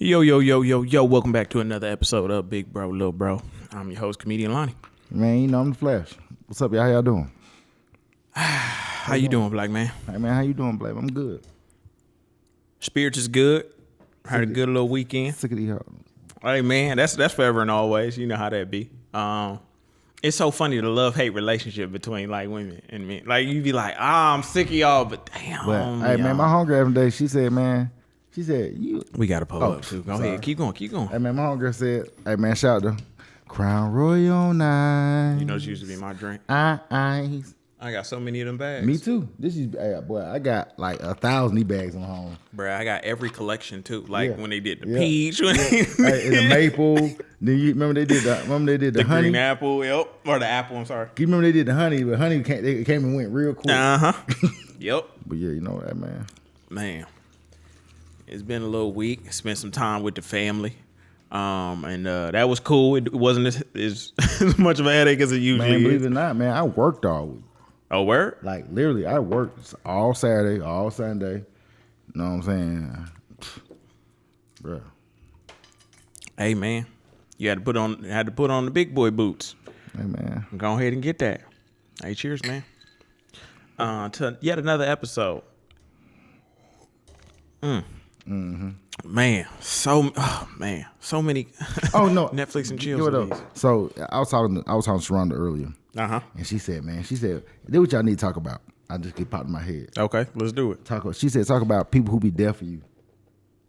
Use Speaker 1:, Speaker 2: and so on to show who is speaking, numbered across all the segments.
Speaker 1: Yo, yo, yo, yo, yo. Welcome back to another episode of Big Bro, Little Bro. I'm your host, Comedian Lonnie.
Speaker 2: Man, you know I'm the Flash. What's up, y'all? How y'all doing?
Speaker 1: How you doing, black man?
Speaker 2: Hey, man, how you doing, Blake? I'm good.
Speaker 1: Spirits is good. Had a good little weekend.
Speaker 2: Sick of these hoes.
Speaker 1: Hey, man, that's forever and always. You know how that be. It's so funny the love-hate relationship between like women and men. Like you be like, I'm sick of y'all, but damn.
Speaker 2: But, hey, man, my homegirl every day, she said, you.
Speaker 1: We got to pull up too. Go
Speaker 2: sorry.
Speaker 1: ahead, keep going.
Speaker 2: Hey, man, my homegirl said, hey, man, shout out to Crown Royal Night.
Speaker 1: You know, this used to be my drink.
Speaker 2: Ice.
Speaker 1: I got so many of them bags.
Speaker 2: Me too. Hey, boy, I got like 1,000 of these bags on home.
Speaker 1: Bruh, I got every collection too. Like when they did the
Speaker 2: Yeah.
Speaker 1: peach,
Speaker 2: Hey, and the maple. Then you remember they did the
Speaker 1: the
Speaker 2: honey.
Speaker 1: green apple, yep, or the apple. I'm sorry.
Speaker 2: You remember they did the honey, but honey came and went real quick.
Speaker 1: Yep.
Speaker 2: But yeah, you know that, man.
Speaker 1: Man, it's been a little week. Spent some time with the family, and that was cool. It wasn't as much of a headache as it usually
Speaker 2: Man, believe
Speaker 1: is.
Speaker 2: it or not, man, I worked all week.
Speaker 1: Oh, word?
Speaker 2: Like literally, I worked all Saturday, all Sunday. You know what I'm saying, bro?
Speaker 1: Hey, man, you had to put on the big boy boots.
Speaker 2: Hey, man.
Speaker 1: Go ahead and get that. Hey, cheers, man. To yet another episode. Man, so many.
Speaker 2: Oh no,
Speaker 1: Netflix and chill.
Speaker 2: You know what, so I was talking to Sharonda earlier, and she said, "This what y'all need to talk about." I just get popped in my head.
Speaker 1: Okay, let's do it.
Speaker 2: She said, "Talk about people who be there for you,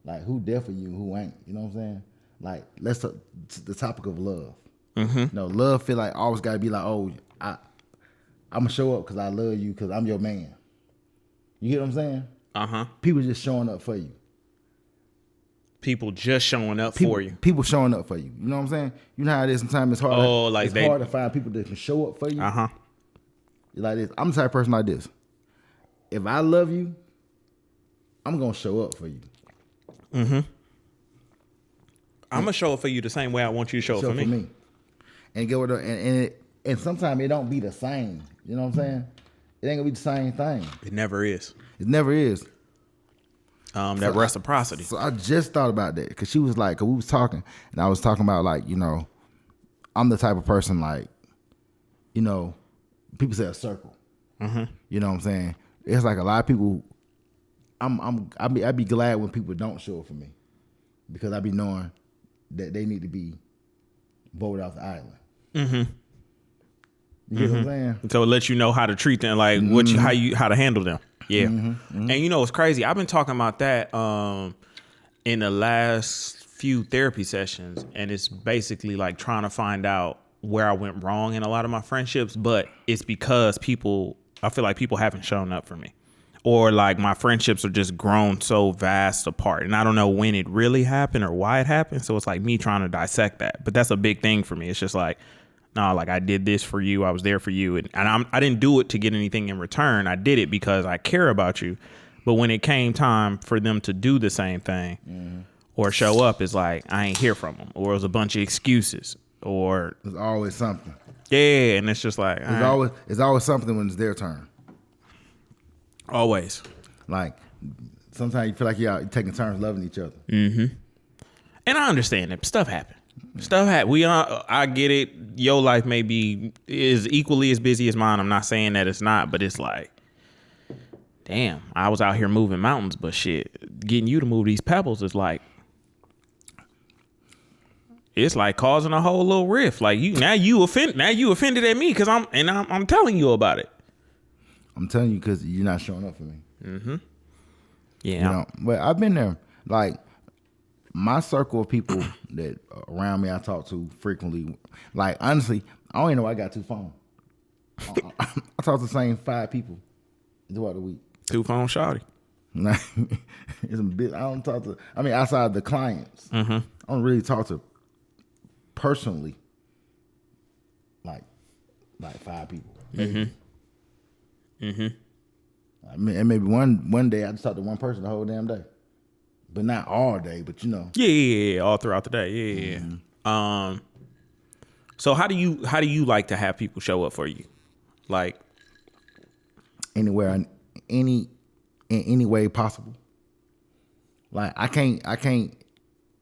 Speaker 2: like who there for you, who ain't." You know what I'm saying? Like let's talk the topic of love. Mm-hmm. You know, love feel like always gotta be like, oh, I'm gonna show up because I love you because I'm your man. You get what I'm saying? People just showing up for you.
Speaker 1: People just showing up for you.
Speaker 2: People showing up for you. You know what I'm saying? You know how it is sometimes it's hard. Hard to find people that can show up for you. You're like this. I'm the type of person like this. If I love you, I'm gonna show up for you.
Speaker 1: I'm gonna show up for you the same way I want you to show up for me.
Speaker 2: And get what? And sometimes it don't be the same. You know what I'm saying? It ain't gonna be the same thing.
Speaker 1: It never is.
Speaker 2: It never is.
Speaker 1: That reciprocity.
Speaker 2: So I just thought about that because she was like, cause we was talking, and I was talking about like, you know, I'm the type of person like, you know, people say a circle. You know what I'm saying? It's like a lot of people. I'd be glad when people don't show up for me because I be knowing that they need to be voted off the island. You get what I'm saying?
Speaker 1: So it lets you know how to treat them, like how to handle them. Yeah. And you know, it's crazy. I've been talking about that in the last few therapy sessions, and it's basically like trying to find out where I went wrong in a lot of my friendships, but it's because I feel like people haven't shown up for me, or like my friendships are just grown so vast apart, and I don't know when it really happened or why it happened. So it's like me trying to dissect that, but that's a big thing for me. It's just like, no, like I did this for you. I was there for you. And I didn't do it to get anything in return. I did it because I care about you. But when it came time for them to do the same thing or show up, it's like, I ain't hear from them. Or it was a bunch of excuses. Or
Speaker 2: there's always something.
Speaker 1: Yeah. And it's just like,
Speaker 2: it's always something when it's their turn.
Speaker 1: Always.
Speaker 2: Like sometimes you feel like you're taking turns loving each other.
Speaker 1: And I understand that stuff happens. I get it. Your life may be is equally as busy as mine. I'm not saying that it's not, but it's like, damn, I was out here moving mountains, but shit, getting you to move these pebbles is like, it's like causing a whole little rift. Like you offended at me because I'm telling you about it.
Speaker 2: I'm telling you because you're not showing up for me.
Speaker 1: Yeah.
Speaker 2: You know, but I've been there. Like my circle of people that around me I talk to frequently, like honestly, I don't even know I got 2 phones. I talk to the same 5 people throughout the week.
Speaker 1: 2 phone shawty.
Speaker 2: It's a bit. I don't talk to. I mean, outside the clients, I don't really talk to personally. Like 5 people. Maybe. I mean, and maybe one day I just talk to one person the whole damn day. But not all day, but you know.
Speaker 1: Yeah, all throughout the day. Yeah. So how do you like to have people show up for you? Like
Speaker 2: anywhere, in any way possible. Like I can't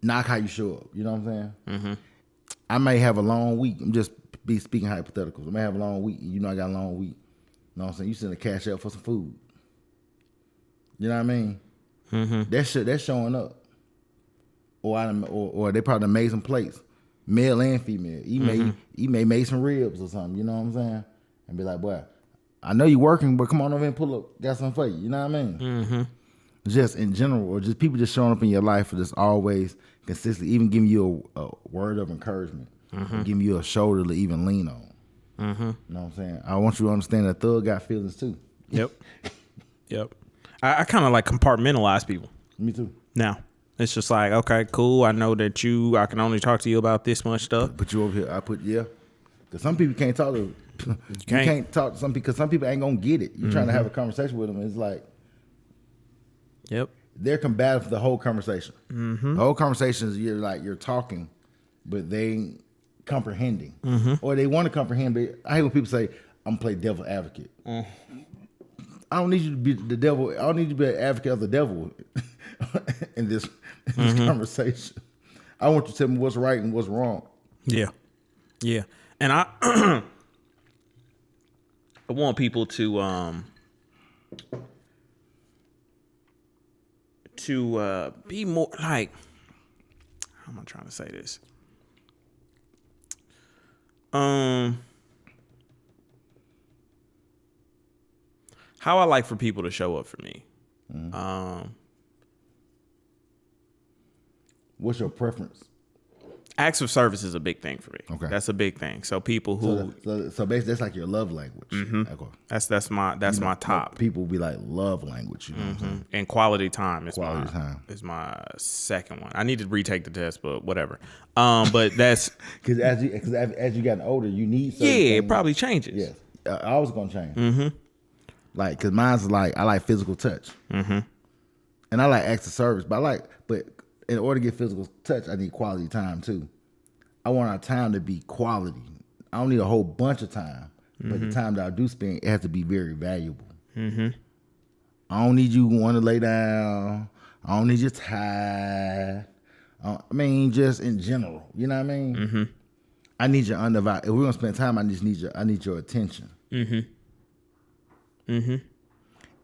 Speaker 2: knock how you show up. You know what I'm saying? Mm-hmm. I may have a long week. I'm just be speaking hypotheticals. I may have a long week. You know I got a long week. You know what I'm saying? You send a cash out for some food. You know what I mean? Mm-hmm. That's showing up. Or they probably made some plates, male and female. He may made some ribs or something. You know what I'm saying? And be like, boy, I know you working, but come on over and pull up. Got something for you. You know what I mean? Mm-hmm. Just in general, or just people just showing up in your life for just always consistently, even giving you a word of encouragement, giving you a shoulder to even lean on. Mm-hmm. You know what I'm saying? I want you to understand that Thug got feelings too.
Speaker 1: Yep. I kind of like compartmentalize people.
Speaker 2: Me too.
Speaker 1: Now it's just like, okay, cool. I know that I can only talk to you about this much stuff.
Speaker 2: But you over here, because some people can't talk to. You can't talk to some people because some people ain't gonna get it. You're trying to have a conversation with them. It's like,
Speaker 1: yep, they're
Speaker 2: combative for the whole conversation. Mm-hmm. The whole conversation is you're talking, but they ain't comprehending, or they want to comprehend. But I hate when people say, "I'm gonna play devil advocate." I don't need you to be the devil. I don't need you to be an advocate of the devil in this conversation. I want you to tell me what's right and what's wrong.
Speaker 1: Yeah, and I want people to be more like, how am I trying to say this? How I like for people to show up for me.
Speaker 2: What's your preference?
Speaker 1: Acts of service is a big thing for me. Okay, that's a big thing. So people who
Speaker 2: so basically that's like your love language. Mm-hmm.
Speaker 1: That's my top.
Speaker 2: People be like love language. You know what I'm saying?
Speaker 1: And quality time is my second one. I need to retake the test, but whatever. But that's
Speaker 2: because as you gotten older, you need.
Speaker 1: It probably changes.
Speaker 2: Yes, I was gonna change. Mm-hmm. Like, cause mine's like I like physical touch, and I like acts of service. But in order to get physical touch, I need quality time too. I want our time to be quality. I don't need a whole bunch of time, but the time that I do spend, it has to be very valuable. Mm-hmm. I don't need you want to lay down. I don't need you tired. I mean, just in general, you know what I mean? Mm-hmm. I need your undivided. If we're gonna spend time, I need your attention. Mm-hmm. Mm-hmm.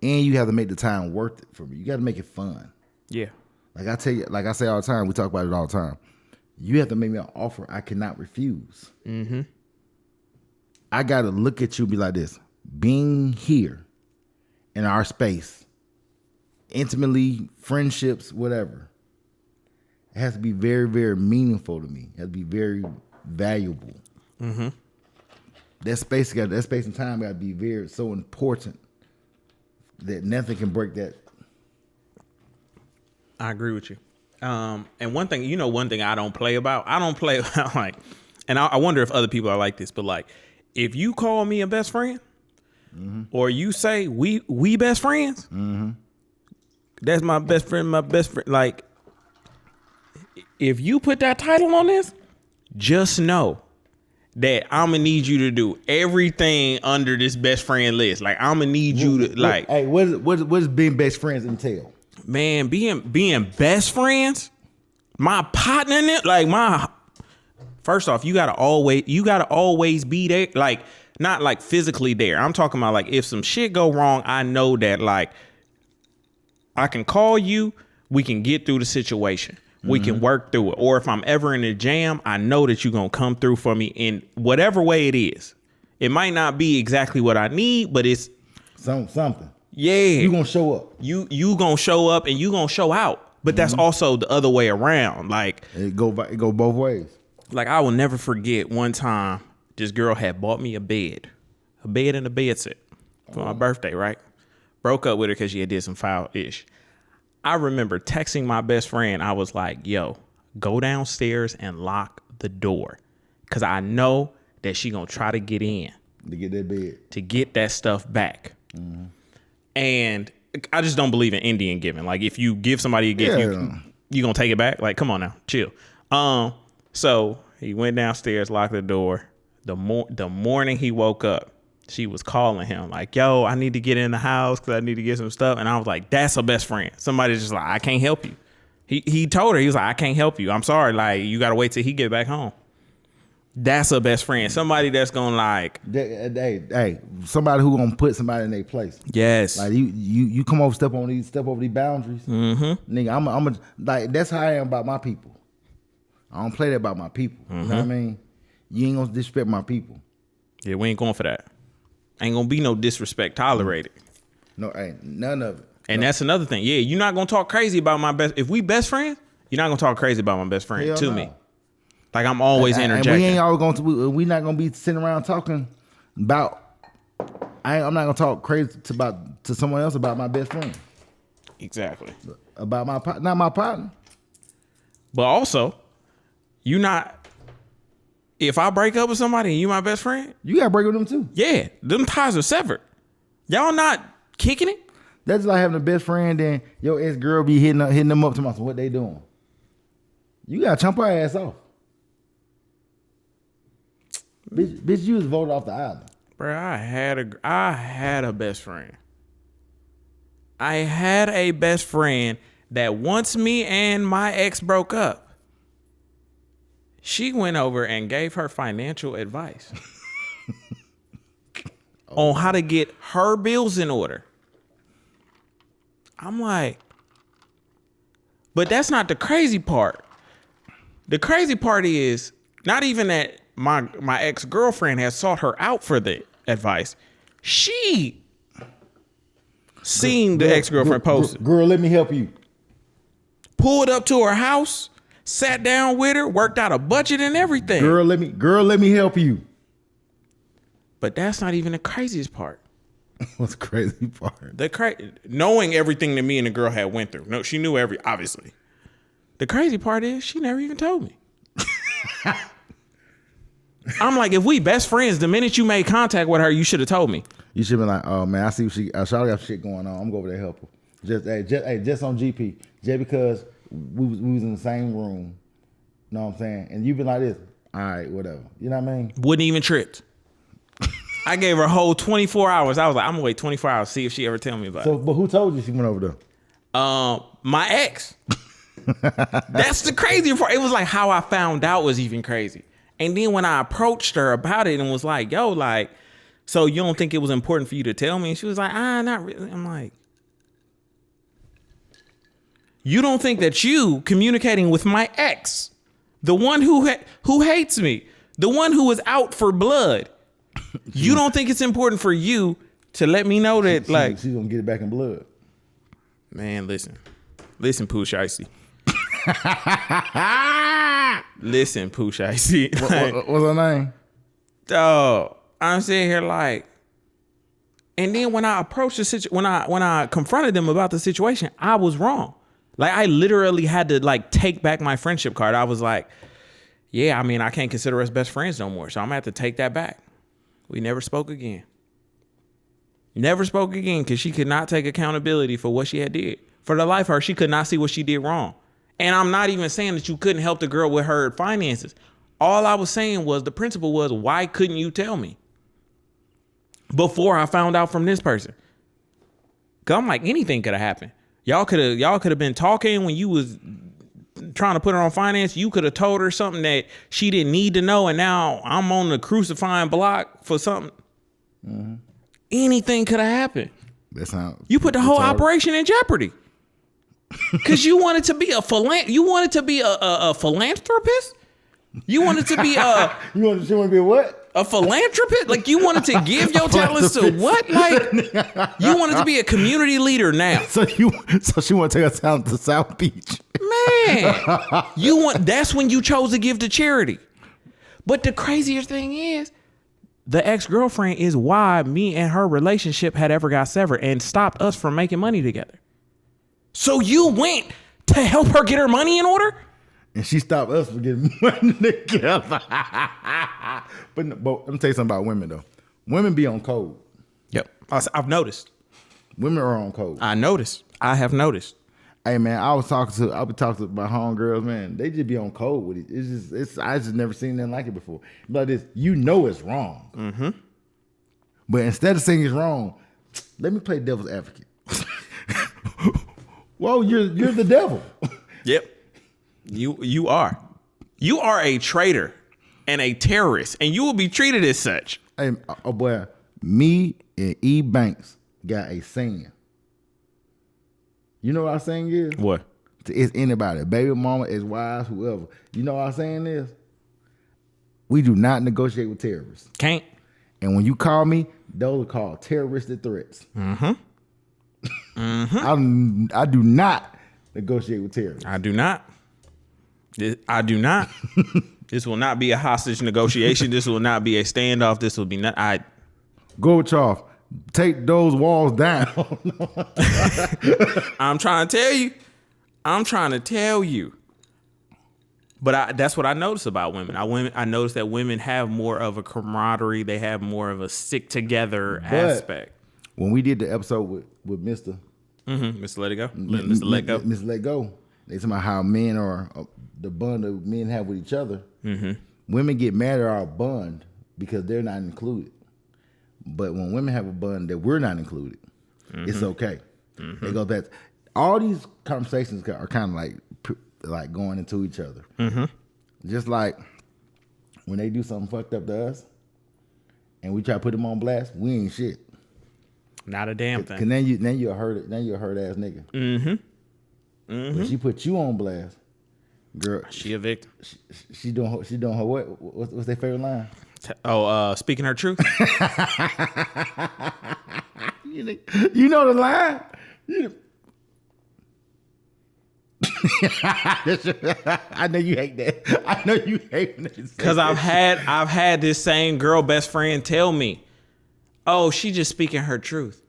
Speaker 2: And you have to make the time worth it for me. You got to make it fun. Yeah. Like I tell you, like I say all the time, we talk about it all the time. You have to make me an offer I cannot refuse. Mm-hmm. I got to look at you and be like this. Being here in our space, intimately, friendships, whatever, it has to be very, very meaningful to me. It has to be very valuable. Mm-hmm. That space and time got to be so important that nothing can break that.
Speaker 1: I agree with you. And one thing I don't play about like, and I wonder if other people are like this, but like, if you call me a best friend, or you say we best friends, that's my best friend, like, if you put that title on this, just know that I'm gonna need you to do everything under this best friend list. Like, I'm gonna need you to like.
Speaker 2: Hey, what does being best friends entail?
Speaker 1: Man, being best friends, my partner in it, like first off, you gotta always be there. Like, not like physically there. I'm talking about like if some shit go wrong, I know that like I can call you, we can get through the situation. We can work through it. Or if I'm ever in a jam, I know that you're going to come through for me in whatever way it is. It might not be exactly what I need, but it's
Speaker 2: something.
Speaker 1: Yeah.
Speaker 2: You're going to show up.
Speaker 1: You going to show up and you going to show out. But that's also the other way around. Like,
Speaker 2: it go both ways.
Speaker 1: Like, I will never forget one time this girl had bought me a bed and a bed set for my birthday, right? Broke up with her because she had did some foul-ish. I remember texting my best friend. I was like, yo, go downstairs and lock the door. Because I know that she going to try to get in.
Speaker 2: To get that bed.
Speaker 1: To get that stuff back. Mm-hmm. And I just don't believe in Indian giving. Like, if you give somebody a gift, you going to take it back? Like, come on now, chill. So he went downstairs, locked the door. The morning he woke up, she was calling him like, yo, I need to get in the house because I need to get some stuff. And I was like, that's a best friend. Somebody's just like, I can't help you. He told her, he was like, I can't help you. I'm sorry. Like, you got to wait till he get back home. That's a best friend. Somebody that's going to like.
Speaker 2: Hey, somebody who going to put somebody in their place.
Speaker 1: Yes.
Speaker 2: Like you come over, step over these boundaries.
Speaker 1: Mm-hmm.
Speaker 2: Nigga, I'm like, that's how I am about my people. I don't play that about my people. You know what I mean? You ain't going to disrespect my people.
Speaker 1: Yeah, we ain't going for that. Ain't going to be no disrespect tolerated.
Speaker 2: No, ain't none of it.
Speaker 1: And that's another thing. Yeah, you're not going to talk crazy about my best. If we best friends, you're not going to talk crazy about my best friend to me. Like, I'm always interjecting.
Speaker 2: And we ain't always going to, we not going to be sitting around talking about, I'm not going to talk crazy to someone else about my best friend.
Speaker 1: Exactly.
Speaker 2: About not my partner.
Speaker 1: But also, you not, if I break up with somebody and you my best friend.
Speaker 2: You got to break with them too.
Speaker 1: Yeah, them ties are severed. Y'all not kicking it?
Speaker 2: That's like having a best friend and your ex-girl be hitting them up to myself. What they doing? You got to chump her ass off. Bitch, you was voted off the island.
Speaker 1: Bro, I had a best friend. I had a best friend that once me and my ex broke up, she went over and gave her financial advice on how to get her bills in order. I'm like, but that's not the crazy part. The crazy part is not even that my ex-girlfriend has sought her out for the advice. She seen the ex-girlfriend post.
Speaker 2: Girl, let me help you.
Speaker 1: Pulled up to her house, sat down with her, worked out a budget and everything.
Speaker 2: Girl, let me help you.
Speaker 1: But that's not even the craziest part.
Speaker 2: What's the crazy part?
Speaker 1: Knowing everything that me and the girl had went through. No, she knew obviously. The crazy part is she never even told me. I'm like, if we best friends, the minute you made contact with her, you should have told me.
Speaker 2: You should have been like, oh man, I see Charlotte got shit going on. I'm going over there to help her. Just on GP. Just because we was in the same room. You know what I'm saying? And you've been like this. All right, whatever. You know what I mean?
Speaker 1: Wouldn't even tripped. I gave her a whole 24 hours. I was like, I'm gonna wait 24 hours, see if she ever tell me about it.
Speaker 2: But who told you she went over there?
Speaker 1: My ex. That's the crazy part. It was like how I found out was even crazy. And then when I approached her about it and was like, yo, like, so you don't think it was important for you to tell me? And she was like, not really. I'm like, you don't think that you communicating with my ex, the one who hates me, the one who is out for blood, you don't think it's important for you to let me know that, like,
Speaker 2: she's gonna get it back in blood?
Speaker 1: Man, listen, Pooh Icy. Listen, Pooh Icy.
Speaker 2: What's her name?
Speaker 1: Dog, I'm sitting here like, and then when I approached the situation, when I confronted them about the situation, I was wrong. Like, I literally had to like take back my friendship card. I was like, yeah, I mean, I can't consider us best friends no more, so I'm gonna have to take that back. We never spoke again. Never spoke again because she could not take accountability for what she had did. For the life of her, she could not see what she did wrong. And I'm not even saying that you couldn't help the girl with her finances. All I was saying was, the principle was, why couldn't you tell me before I found out from this person? Cause I'm like, anything could have happened. Y'all could have been talking when you was trying to put her on finance. You could have told her something that she didn't need to know, and now I'm on the crucifying block for something. Mm-hmm. Anything could have happened. You put the whole operation in jeopardy. Cause you wanted to be a philanthropist. You wanted to be a
Speaker 2: she wanted to be a what?
Speaker 1: A philanthropist? Like, you wanted to give your talents to what? Like, you wanted to be a community leader now.
Speaker 2: So she want to take her talent to South Beach.
Speaker 1: Man, that's when you chose to give to charity. But the crazier thing is, the ex-girlfriend is why me and her relationship had ever got severed and stopped us from making money together. So you went to help her get her money in order?
Speaker 2: And she stopped us from getting money together. But let me tell you something about women, though. Women be on code.
Speaker 1: Yep. I've noticed.
Speaker 2: Women are on code.
Speaker 1: I have noticed.
Speaker 2: Hey, man, I was talking to my homegirls, man. They just be on code with it. I just never seen nothing like it before. But it's wrong. Mm-hmm. But instead of saying it's wrong, let me play devil's advocate. Well, you're the devil.
Speaker 1: Yep. You are. You are a traitor and a terrorist, and you will be treated as such.
Speaker 2: Hey, oh boy, me and E Banks got a saying. You know what our saying is?
Speaker 1: What?
Speaker 2: It's anybody, baby mama, ex-wives, whoever. You know what our saying is? We do not negotiate with terrorists.
Speaker 1: Can't.
Speaker 2: And when you call me, those are called terroristic threats. I do not negotiate with terrorists.
Speaker 1: I do not. I do not. This will not be a hostage negotiation. This will not be a standoff. This will be not.
Speaker 2: Gorbachev, take those walls down.
Speaker 1: I'm trying to tell you. I'm trying to tell you. But that's what I notice about women. I notice that women have more of a camaraderie. They have more of a stick together aspect.
Speaker 2: When we did the episode with Mr.
Speaker 1: Mr. Let It Go. Mr. Let Go.
Speaker 2: Mr. Let Go. They talking about how men are the bond that men have with each other. Women get mad at our bond because they're not included. But when women have a bond that we're not included, it's okay. They go that all these conversations are kind of like going into each other. Just like when they do something fucked up to us and we try to put them on blast, we ain't shit.
Speaker 1: Not a damn thing.
Speaker 2: Cause then you're a hurt ass nigga. But she put you on blast, girl.
Speaker 1: She a victim.
Speaker 2: She doing her what? What's their favorite line?
Speaker 1: Speaking her truth.
Speaker 2: You know the line. I know you hate that. I know you hate that.
Speaker 1: Because I've had this same girl best friend tell me, "Oh, she just speaking her truth."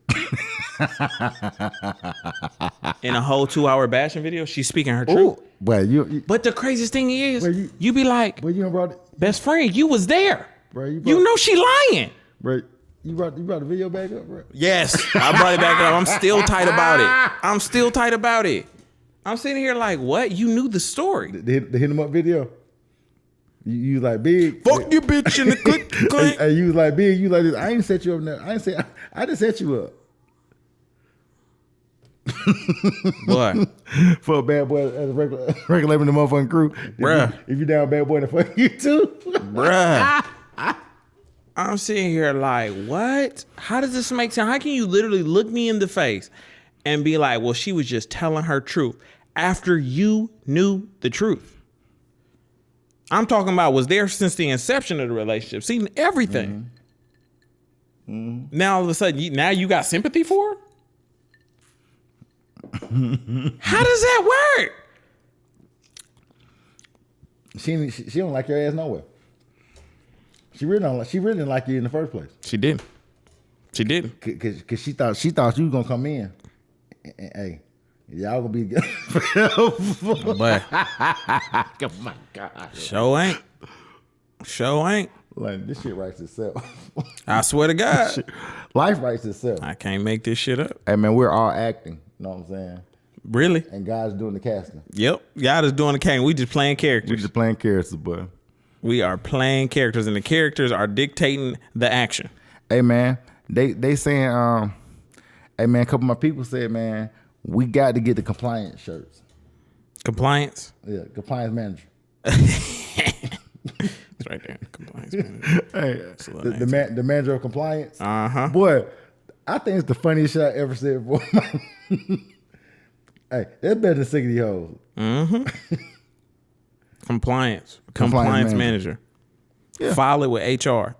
Speaker 1: In a whole 2-hour bashing video, she's speaking her truth.
Speaker 2: Well,
Speaker 1: but the craziest thing is, you be like,
Speaker 2: you brought it,
Speaker 1: best friend, you was there.
Speaker 2: Bro,
Speaker 1: you know she lying.
Speaker 2: Bro, you brought the video back up, bro?
Speaker 1: Yes, I brought it back up. I'm still tight about it. I'm sitting here like, what? You knew the story.
Speaker 2: The hit him up video. You was like, big.
Speaker 1: Fuck you, bitch, in the click.
Speaker 2: And you was like, big. You like this. I ain't set you up now. I just set you up.
Speaker 1: What?
Speaker 2: For a bad boy as a regular in the motherfucking crew.
Speaker 1: Bruh.
Speaker 2: If you down bad boy, then fuck you too.
Speaker 1: Bruh. I'm sitting here like, what? How does this make sense? How can you literally look me in the face and be like, well, she was just telling her truth after you knew the truth? I'm talking about was there since the inception of the relationship, seen everything. Now all of a sudden, now you got sympathy for her? How does that work?
Speaker 2: She don't like your ass nowhere. She really didn't like you in the first place.
Speaker 1: She didn't.
Speaker 2: Cause she thought you was gonna come in. And, hey, y'all gonna be good.
Speaker 1: But
Speaker 2: oh my God.
Speaker 1: Show ain't.
Speaker 2: Like this shit writes itself.
Speaker 1: I swear to God.
Speaker 2: Life writes itself.
Speaker 1: I can't make this shit up.
Speaker 2: Hey man, we're all acting. You know what I'm saying?
Speaker 1: Really?
Speaker 2: And God's doing the casting.
Speaker 1: Yep. God is doing the casting. We just playing characters.
Speaker 2: We just playing characters, boy.
Speaker 1: We are playing characters, and the characters are dictating the action.
Speaker 2: Hey man, they saying, hey man, a couple of my people said, man, we got to get the compliance shirts.
Speaker 1: Compliance?
Speaker 2: Yeah, compliance manager.
Speaker 1: It's right there. Compliance manager.
Speaker 2: Hey, the manager of compliance.
Speaker 1: Uh-huh.
Speaker 2: Boy, I think it's the funniest shit I ever said before. Hey, that's better than 60 hoes.
Speaker 1: Mm-hmm. Compliance manager. Yeah. File it with HR.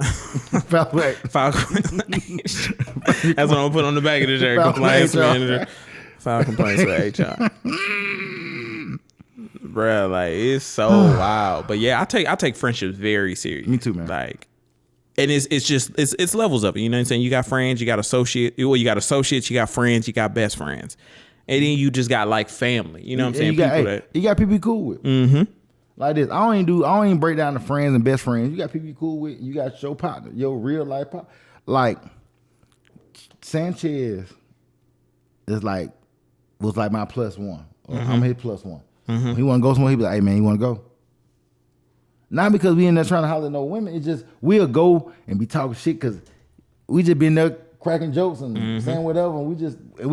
Speaker 2: File it.
Speaker 1: That's what I'm gonna put on the back of the shirt. Compliance manager. File complaints with HR. Bruh, like it's so wild. But yeah, I take friendships very serious.
Speaker 2: Me too, man.
Speaker 1: Like, and it's levels of it. You know what I'm saying? You got friends, you got associates, you got friends, you got best friends. And then you just got like family. You know what I'm saying?
Speaker 2: You got people you cool with.
Speaker 1: Mm-hmm.
Speaker 2: Like this. I don't even break down the friends and best friends. You got people you cool with. You got your partner, your real life partner. Like Sanchez was like my plus one. I'm his plus one. He want to go somewhere, he be like, hey man, you want to go? Not because we in there trying to holler at no women. It's just we'll go and be talking shit because we just been there cracking jokes and saying whatever, and we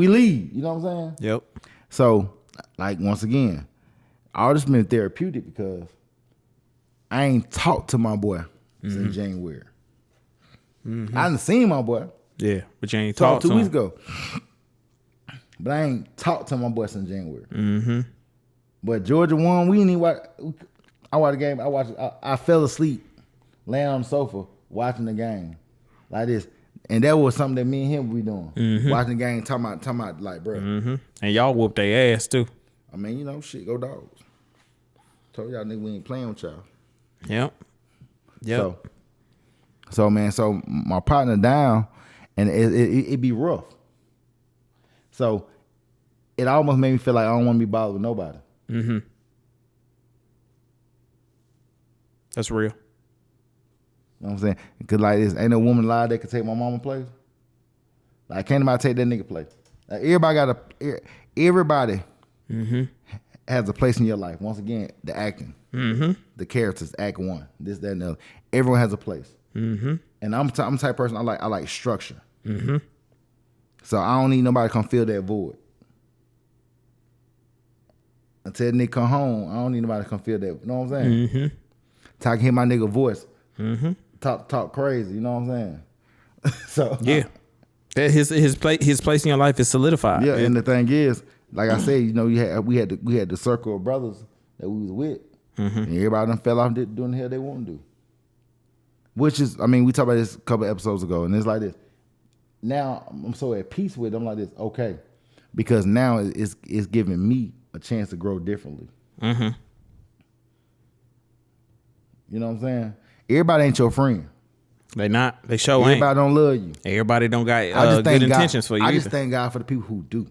Speaker 2: leave. You know what I'm saying?
Speaker 1: Yep.
Speaker 2: So, like once again, all this been therapeutic because I ain't talked to my boy since January. I done seen my boy.
Speaker 1: Yeah, but you ain't
Speaker 2: Talked
Speaker 1: talked
Speaker 2: 2 weeks
Speaker 1: to him.
Speaker 2: ago. But I ain't talked to my boy since January. But Georgia won. We didn't even watch. I watched the game. I fell asleep laying on the sofa watching the game like this. And that was something that me and him we doing. Watching the game, talking about like, bro.
Speaker 1: And y'all whooped their ass too.
Speaker 2: I mean, you know, shit, go Dogs. Told y'all niggas we ain't playing with y'all.
Speaker 1: Yep.
Speaker 2: So man, so my partner down, and it be rough. So it almost made me feel like I don't want to be bothered with nobody.
Speaker 1: That's real.
Speaker 2: You know what I'm saying? Because like this, ain't no woman alive that could take my mama place. Like, can't nobody take that nigga place. Like, everybody has a place in your life. Once again, the acting, the characters, act 1, this, that, and the other. Everyone has a place. And I'm the type of person, I like structure. So I don't need nobody to come fill that void. Until that nigga come home, I don't need nobody to come fill that. You know what I'm saying? Till I can hear my nigga voice. Talk crazy. You know what I'm saying? So
Speaker 1: yeah, his place in your life is solidified.
Speaker 2: Yeah, and the thing is, like I said, you know, we had the circle of brothers that we was with, and everybody done fell off doing the hell they want to do. Which is, I mean, we talked about this a couple episodes ago, and it's like this. Now I'm so at peace with it. I'm like this, okay, because now it's giving me a chance to grow differently. You know what I'm saying? Everybody ain't your friend.
Speaker 1: They not. They show ain't.
Speaker 2: Everybody don't love you.
Speaker 1: Everybody don't got good intentions for you.
Speaker 2: I just thank God for the people who do.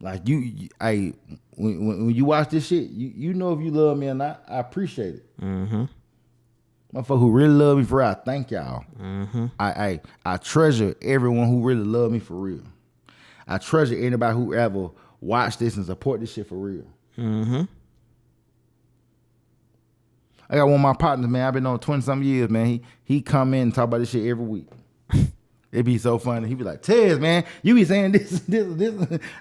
Speaker 2: Like when you watch this shit, you know if you love me or not. I appreciate it. Motherfucker who really love me for real, I thank y'all. I treasure everyone who really love me for real. I treasure anybody who ever watch this and support this shit for real. I got one of my partners, man. I've been on 20-something years, man. He come in and talk about this shit every week. It'd be so funny. He'd be like, Tez, man, you be saying this.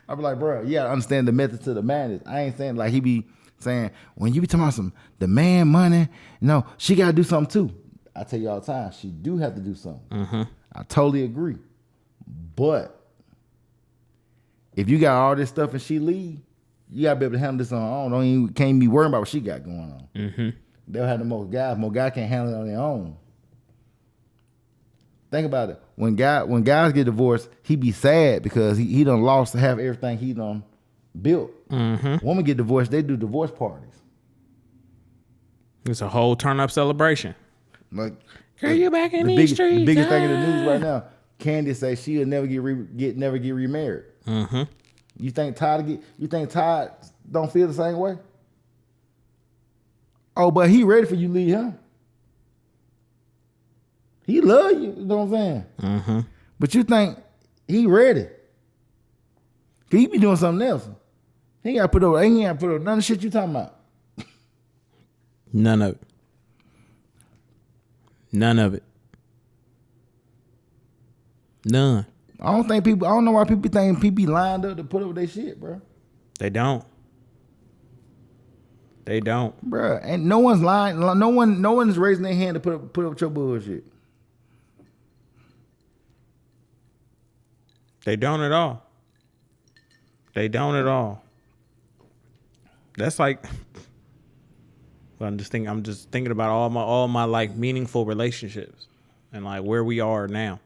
Speaker 2: I be like, bro, you gotta understand the method to the madness. I ain't saying like he be saying, when you be talking about some demand money, no, she gotta do something too. I tell you all the time, she do have to do something. I totally agree. But if you got all this stuff and she leave, you gotta be able to handle this on her own. Can't be worrying about what she got going on. They'll have the most guys. More guys can't handle it on their own. Think about it. When guys get divorced, he be sad because he done lost half everything he done built. Women get divorced, they do divorce parties.
Speaker 1: It's a whole turn up celebration.
Speaker 2: Like,
Speaker 1: girl, you back in these streets.
Speaker 2: The biggest thing in the news right now, Candy say she'll never get remarried. You think Todd don't feel the same way? Oh, but he ready for you to leave him. He love you, you know what I'm saying? But you think he ready. Cause he be doing something else. He ain't gotta put over none of the shit you talking about.
Speaker 1: None of it. None of it. None.
Speaker 2: I don't know why people think people be lined up to put over their shit, bro.
Speaker 1: They don't. They don't.
Speaker 2: Bro, and no one's lying. No one is raising their hand to put up your bullshit.
Speaker 1: They don't at all. They don't at all. That's like, I'm just thinking about all my like meaningful relationships and like where we are now.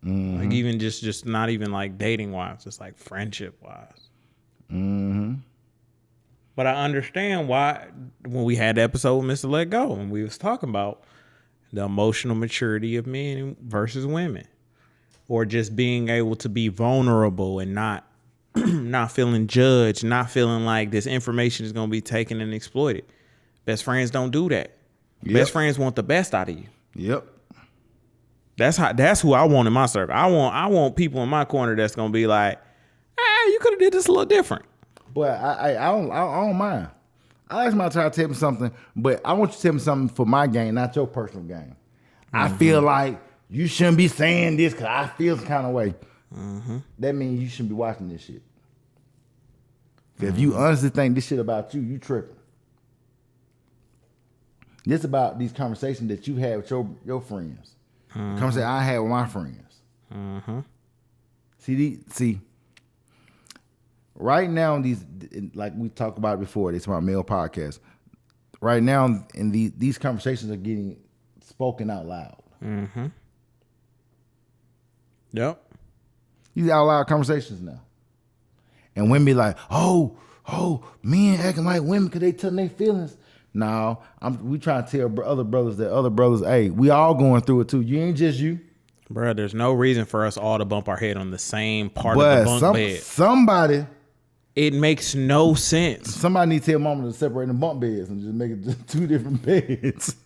Speaker 1: Like even just not even like dating wise, just like friendship wise. But I understand why when we had the episode with Mr. Let Go and we was talking about the emotional maturity of men versus women, or just being able to be vulnerable and not feeling judged, not feeling like this information is going to be taken and exploited. Best friends don't do that. Yep. Best friends want the best out of you.
Speaker 2: Yep.
Speaker 1: That's who I want in my circle. I want people in my corner that's going to be like, you could have did this a little different.
Speaker 2: But I don't mind. I ask my child to tell me something, but I want you to tell me something for my game, not your personal game. I feel like you shouldn't be saying this because I feel some kind of way. That means you shouldn't be watching this shit. If you honestly think this shit about you, you tripping. This about these conversations that you have with your friends. Conversation I had with my friends. See, right now these, like we talked about before, this is my male podcast. Right now, in these conversations are getting spoken out loud.
Speaker 1: Yep.
Speaker 2: These out loud conversations now. And women be like, oh, men acting like women because they telling their feelings. No, we trying to tell other brothers, hey, we all going through it too. You ain't just you.
Speaker 1: Bruh, there's no reason for us all to bump our head on the same part of the bunk bed.
Speaker 2: Somebody.
Speaker 1: It makes no sense.
Speaker 2: Somebody need to tell mama to separate the bunk beds and just make it just 2 different beds.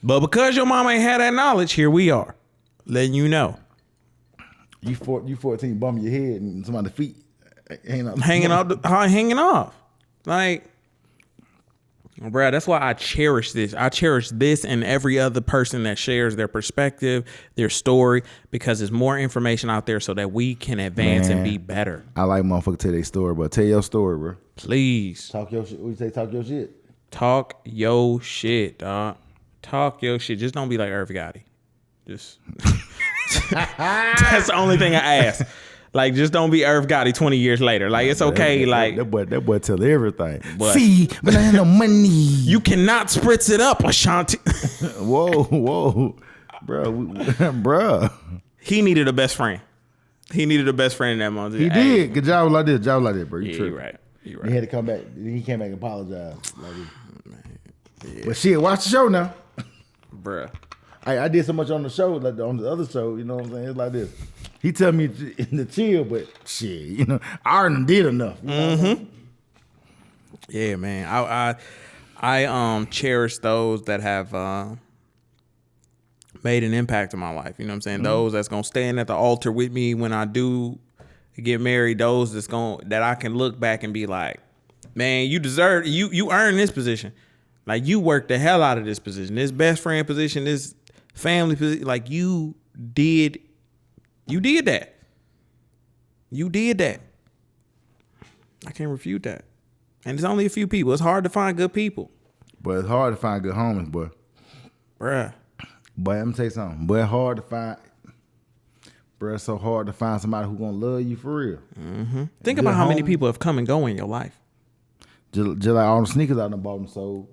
Speaker 1: But because your mama ain't had that knowledge, here we are, letting you know.
Speaker 2: You 14, bumping your head and somebody's feet
Speaker 1: hanging off. Like, bruh, that's why I cherish this. I cherish this and every other person that shares their perspective, their story, because there's more information out there so that we can advance and be better.
Speaker 2: I like motherfuckers tell their story, but tell your story, bro.
Speaker 1: Please.
Speaker 2: Talk your shit. What you say? Talk your shit.
Speaker 1: Talk your shit, dog. Talk your shit. Just don't be like Irv Gotti. Just that's the only thing I ask. Like, just don't be Irv Gotti 20 years later. Like, it's okay. That
Speaker 2: boy tell everything. See, but I ain't no money.
Speaker 1: You cannot spritz it up, Ashanti.
Speaker 2: Whoa, bro.
Speaker 1: He needed a best friend. He needed a best friend in that moment.
Speaker 2: He did. Good job like this. Bro.
Speaker 1: You right. You right.
Speaker 2: He had to come back. He came back and apologize. Yeah. But shit, watch the show now.
Speaker 1: Bruh.
Speaker 2: I did so much on the show, like on the other show, you know what I'm saying? It's like this. He tell me to chill, but shit, you know, I already did enough.
Speaker 1: Yeah, man. I cherish those that have made an impact in my life. You know what I'm saying? Those that's gonna stand at the altar with me when I do get married. Those that I can look back and be like, man, you deserve, you earned this position. Like, you worked the hell out of this position, this best friend position, this family position. Like, you did that. You did that. I can't refute that. And it's only a few people. It's hard to find good people.
Speaker 2: But it's hard to find good homies, boy.
Speaker 1: Bruh.
Speaker 2: Boy, let me tell you something. Boy, hard to find. Bruh, it's so hard to find somebody who gonna love you for real.
Speaker 1: Think about how many people have come and go in your life.
Speaker 2: Just like all the sneakers I done bought and sold.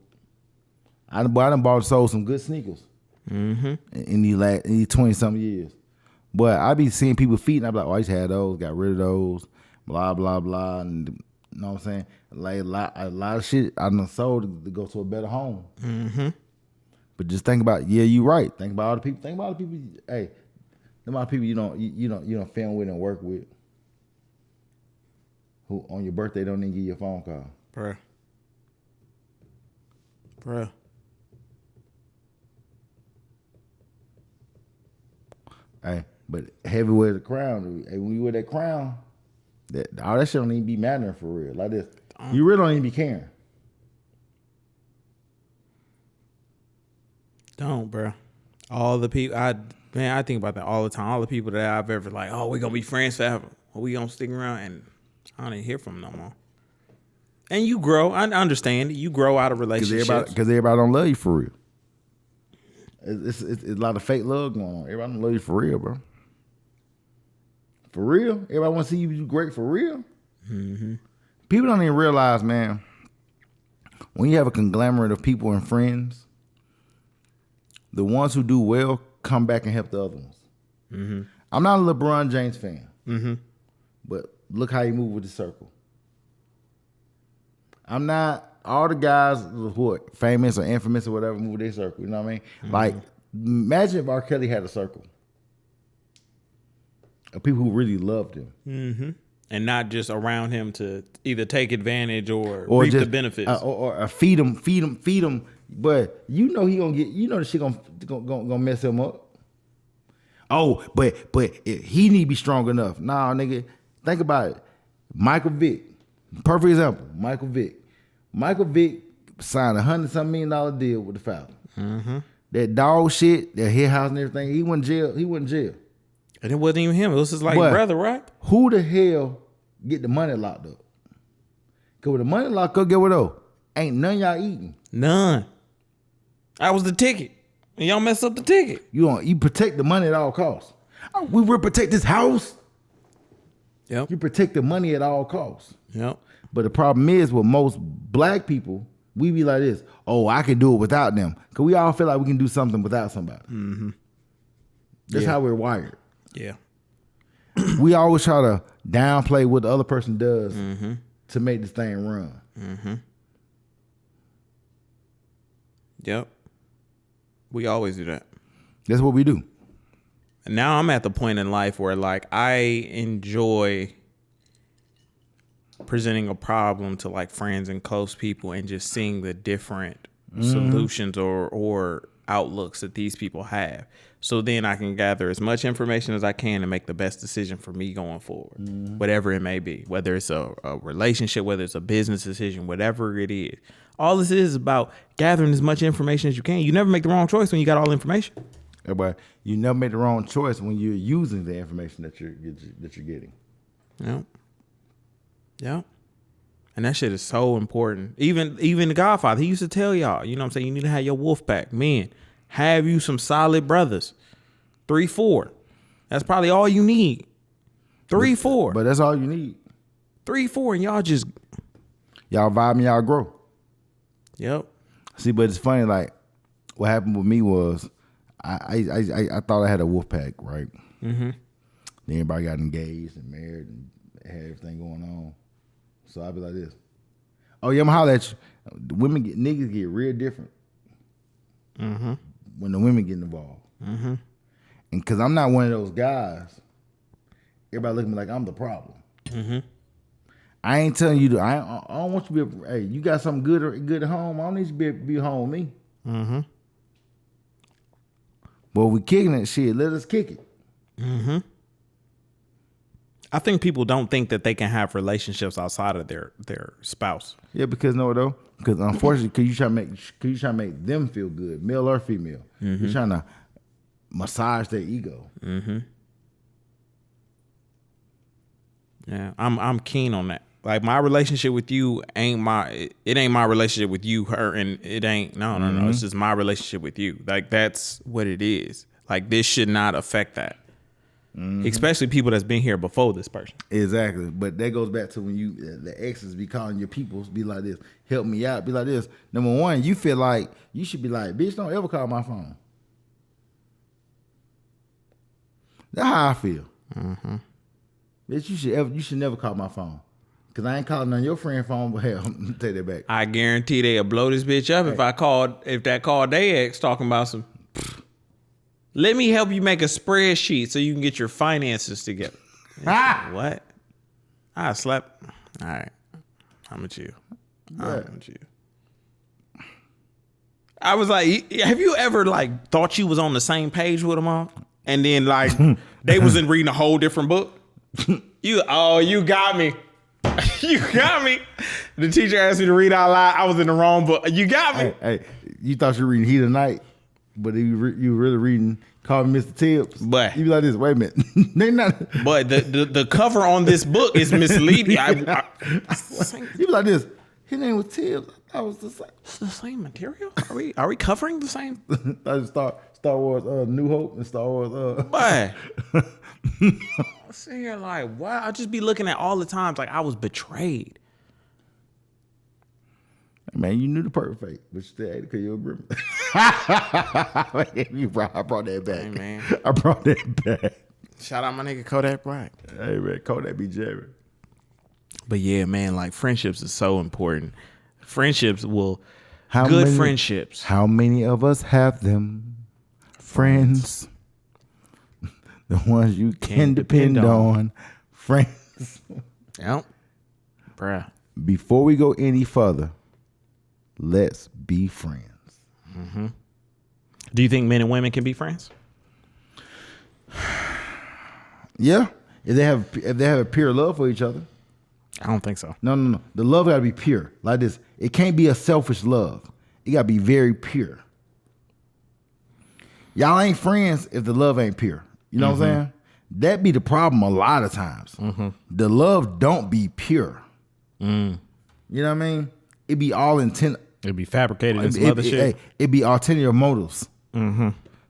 Speaker 2: I done bought and sold some good sneakers. In these 20-something years. But I be seeing people feet and I be like, oh, I used to have those, got rid of those, blah, blah, blah. And you know what I'm saying? Like a lot of shit I done sold to go to a better home. But just think about, you right. Think about all the people. Hey, the amount of people you don't film with and work with who on your birthday don't even give you a phone call.
Speaker 1: Bruh.
Speaker 2: Hey, but heavy wear the crown. Hey, when you wear that crown, all that shit don't even be mattering for real. Like this, you really don't even be caring.
Speaker 1: Don't, bro. All the people, I think about that all the time. All the people that I've ever like, oh, we gonna be friends forever. We gonna stick around, and I don't even hear from them no more. And you grow. I understand. You grow out of relationships
Speaker 2: because everybody don't love you for real. It's a lot of fake love going on. Everybody don't love you for real, bro. For real? Everybody want to see you do great for real? People don't even realize, man, when you have a conglomerate of people and friends, the ones who do well come back and help the other ones. I'm not a LeBron James fan, but look how he moved with the circle. I'm not all the guys who are famous or infamous or whatever move their circle. You know what I mean? Like, imagine if R. Kelly had a circle of people who really loved him,
Speaker 1: and not just around him to either take advantage or reap the benefits,
Speaker 2: or feed him. But you know he gonna get. You know the shit gonna mess him up. Oh, but he need to be strong enough. Nah, nigga, think about it. Michael Vick, perfect example. Michael Vick signed $100-something million deal with the Falcons. That dog shit, that head house and everything, he went in jail.
Speaker 1: And it wasn't even him. It was his brother, right?
Speaker 2: Who the hell get the money locked up? Cause with the money lock up, get what though? Ain't none y'all eating.
Speaker 1: None. That was the ticket. And y'all mess up the ticket.
Speaker 2: You protect the money at all costs. We will protect this house.
Speaker 1: Yep.
Speaker 2: You protect the money at all costs.
Speaker 1: Yep.
Speaker 2: But the problem is with most black people, we be like this. Oh, I can do it without them. Because we all feel like we can do something without somebody. Mm-hmm. That's how we're wired.
Speaker 1: Yeah.
Speaker 2: We always try to downplay what the other person does to make this thing run.
Speaker 1: Mm-hmm. Yep. We always do that.
Speaker 2: That's what we do.
Speaker 1: And now I'm at the point in life where like I enjoy presenting a problem to like friends and close people and just seeing the different solutions or outlooks that these people have. So then I can gather as much information as I can and make the best decision for me going forward, whatever it may be, whether it's a relationship, whether it's a business decision, whatever it is. All this is about gathering as much information as you can. You never make the wrong choice when you got all the information.
Speaker 2: Everybody, you never make the wrong choice when you're using the information that you're getting.
Speaker 1: Yep. Yep. And that shit is so important. Even the Godfather, he used to tell y'all, you know what I'm saying? You need to have your wolf pack. Men, have you some solid brothers. 3, 4. That's probably all you need. 3, 4.
Speaker 2: But that's all you need.
Speaker 1: 3, 4, and y'all
Speaker 2: vibe and y'all grow.
Speaker 1: Yep.
Speaker 2: See, but it's funny, like, what happened with me was I thought I had a wolf pack, right? Mm-hmm. Then everybody got engaged and married and had everything going on. So I'd be like this. Oh, yeah, I'm going to holler at you. Niggas get real different when the women get involved. Mm-hmm. And because I'm not one of those guys, everybody look at me like I'm the problem. Mm-hmm. I ain't telling you I don't want you to be, hey, you got something good at home, I don't need you to be home with me. Mm-hmm. But we kicking that shit, let us kick it.
Speaker 1: Mm-hmm. I think people don't think that they can have relationships outside of their spouse.
Speaker 2: Yeah, because no, because unfortunately, because you try to make them feel good, male or female. Mm-hmm. You're trying to massage their ego.
Speaker 1: Mm-hmm. Yeah, I'm keen on that. Like my relationship with you ain't my relationship with you, her, and it ain't no. It's just my relationship with you. Like that's what it is. Like this should not affect that. Mm-hmm. Especially people that's been here before this person.
Speaker 2: Exactly. But that goes back to when the exes be calling your peoples, be like this, help me out, be like this. Number one, you feel like you should be like, bitch, don't ever call my phone. That's how I feel. Mm-hmm. Bitch, you should never call my phone. Cause I ain't calling on your friend phone, but hell, take that back.
Speaker 1: I guarantee they'll blow this bitch up if that called they ex talking about some. Let me help you make a spreadsheet so you can get your finances together. What? I slept. All right. I'm with you. I was like, have you ever like thought you was on the same page with them all? And then like they wasn't reading a whole different book? You got me. You got me. The teacher asked me to read out loud. I was in the wrong book. You got me.
Speaker 2: Hey, you thought you were reading Heat of Night, but you really reading Call Me Mr. Tibbs.
Speaker 1: But
Speaker 2: you be like this. Wait a minute. They not.
Speaker 1: But the cover on this book is misleading.
Speaker 2: You be like this. His name was Tibbs. I was the same.
Speaker 1: It's the same material. Are we covering the same?
Speaker 2: That's Star Wars, New Hope, and Star Wars.
Speaker 1: But I'm sitting here like, wow. I just be looking at all the times like I was betrayed.
Speaker 2: Man, you knew the perfect fate, but still ate it because you remember. I brought that back. Hey, man. I brought that back.
Speaker 1: Shout out my nigga Kodak Black.
Speaker 2: Hey, man, Kodak be jamming.
Speaker 1: But yeah, man, like friendships is so important. Friendships will, friendships.
Speaker 2: How many of us have them? Friends. The ones you can depend on. Friends.
Speaker 1: Yep. Bruh.
Speaker 2: Before we go any further, let's be friends.
Speaker 1: Mm-hmm. Do you think men and women can be friends?
Speaker 2: Yeah. If they have a pure love for each other.
Speaker 1: I don't think so.
Speaker 2: No. The love got to be pure. Like this. It can't be a selfish love. It got to be very pure. Y'all ain't friends if the love ain't pure. You know what I'm saying? That be the problem a lot of times. Mm-hmm. The love don't be pure. Mm. You know what I mean? It be all intent.
Speaker 1: It'd be fabricated and some other shit.
Speaker 2: It be ulterior motives.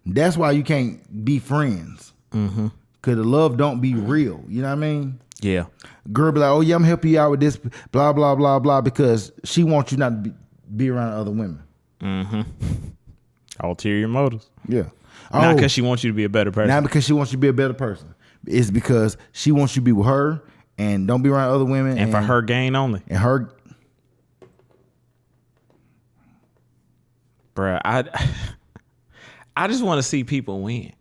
Speaker 2: That's why you can't be friends. Cause the love don't be real. You know what I mean?
Speaker 1: Yeah.
Speaker 2: Girl be like, oh yeah, I'm helping you out with this, blah blah blah blah, because she wants you not to be around other women.
Speaker 1: Ulterior motives.
Speaker 2: Yeah.
Speaker 1: Not because she wants you to be a better person.
Speaker 2: Not because she wants you to be a better person. It's because she wants you to be with her and don't be around other women.
Speaker 1: And for her gain only.
Speaker 2: And her.
Speaker 1: Bruh, I just want to see people win.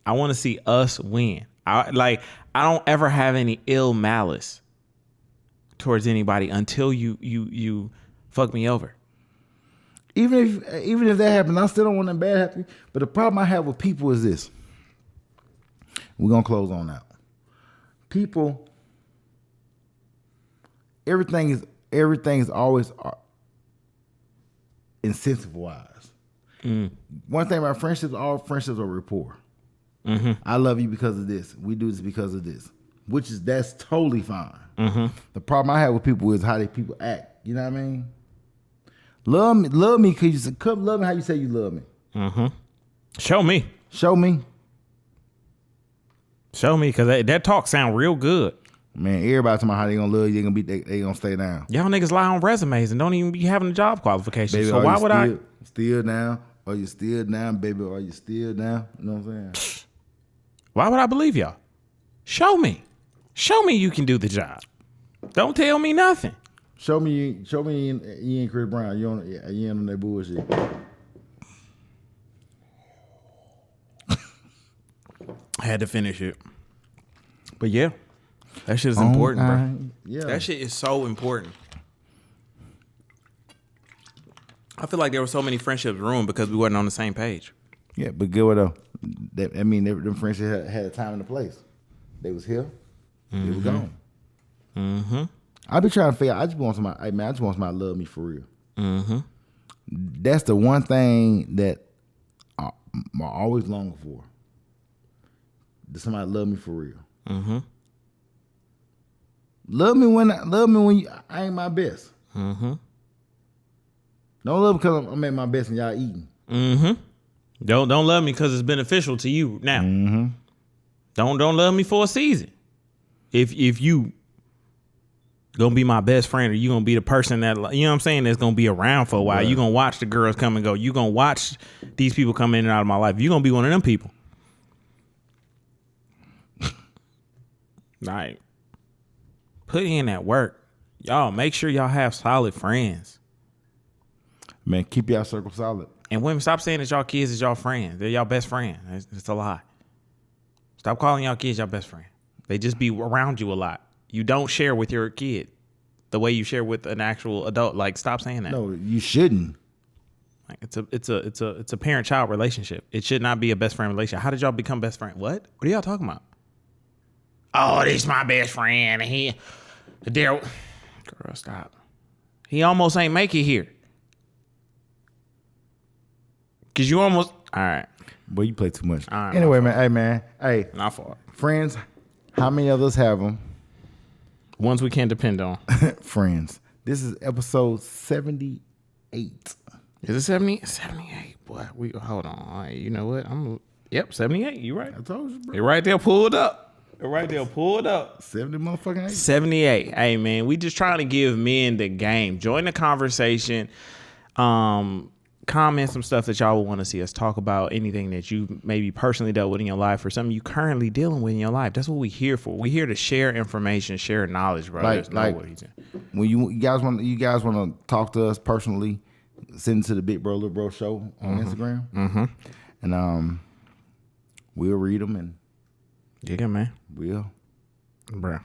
Speaker 1: I want to see us win. I don't ever have any ill malice towards anybody until you fuck me over.
Speaker 2: Even if that happens, I still don't want that bad happen. But the problem I have with people is this. We're gonna close on that. People, everything is always incentive wise. One thing about friendships, all friendships are rapport. I love you because of this. We do this because of this, that's totally fine. The problem I have with people is how people act. You know what I mean? Love me because come love me how you say you love me.
Speaker 1: Show me, because that talk sound real good.
Speaker 2: Man, everybody talking about how they gonna love you, they gonna stay down.
Speaker 1: Y'all niggas lie on resumes and don't even be having a job qualification.
Speaker 2: Baby,
Speaker 1: so why would I
Speaker 2: still down? Are you still down, baby? Are you still down? You know what I'm saying?
Speaker 1: Why would I believe y'all? Show me you can do the job. Don't tell me nothing.
Speaker 2: Show me you ain't Chris Brown. You ain't on that bullshit.
Speaker 1: I had to finish it. But yeah, that shit is important, bro.
Speaker 2: Yeah.
Speaker 1: That shit is so important. I feel like there were so many friendships ruined because we wasn't on the same page.
Speaker 2: Yeah, but good what though. Them friendships had a time and a place. They was here. They was gone. I be trying to figure out, I just want somebody to love me for real. That's the one thing that I always long for. That somebody love me for real. Love me when I ain't my best. Don't love because I'm at my best and y'all eating.
Speaker 1: Don't love me because it's beneficial to you now. Don't love me for a season. If you gonna be my best friend, or you gonna be the person that, you know what I'm saying, that's gonna be around for a while. Right. You gonna watch the girls come and go. You gonna watch these people come in and out of my life. You gonna be one of them people. Like, put in that work. Y'all make sure y'all have solid friends.
Speaker 2: Man, keep y'all circle solid.
Speaker 1: And women, stop saying that y'all kids is y'all friends. They're y'all best friend. It's a lie. Stop calling y'all kids y'all best friend. They just be around you a lot. You don't share with your kid the way you share with an actual adult. Like, stop saying that.
Speaker 2: No, you shouldn't.
Speaker 1: Like, it's a parent-child relationship. It should not be a best friend relationship. How did y'all become best friends? What are y'all talking about? Oh, this is my best friend. And girl, stop. He almost ain't make it here. Cause you almost, all right.
Speaker 2: Boy, you play too much.
Speaker 1: Right,
Speaker 2: anyway, man. Hey,
Speaker 1: not far.
Speaker 2: Friends, how many of us have them?
Speaker 1: Ones we can't depend on.
Speaker 2: Friends. This is episode 78.
Speaker 1: Is it 70? 78. Boy, hold on. You know what? 78. You right.
Speaker 2: I told you, bro.
Speaker 1: You're right there. Pulled up.
Speaker 2: 70 motherfucking 8.
Speaker 1: 78. Hey, man, we just trying to give men the game. Join the conversation. Comment some stuff that y'all would want to see us talk about, anything that you maybe personally dealt with in your life or something you currently dealing with in your life. That's what we're here for. We're here to share information, share knowledge, bro.
Speaker 2: When you guys want to talk to us personally, send it to the Big Bro Little Bro Show on Instagram, and we'll read them and
Speaker 1: yeah, man,
Speaker 2: we'll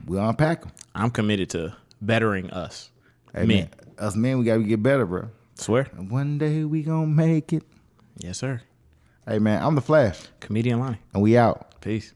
Speaker 2: unpack them.
Speaker 1: I'm committed to bettering us.
Speaker 2: Hey, man, us men, we gotta get better, bro.
Speaker 1: Swear.
Speaker 2: And one day we gonna make it.
Speaker 1: Yes, sir.
Speaker 2: Hey, man, I'm the Flash.
Speaker 1: Comedian Lonnie.
Speaker 2: And we out.
Speaker 1: Peace.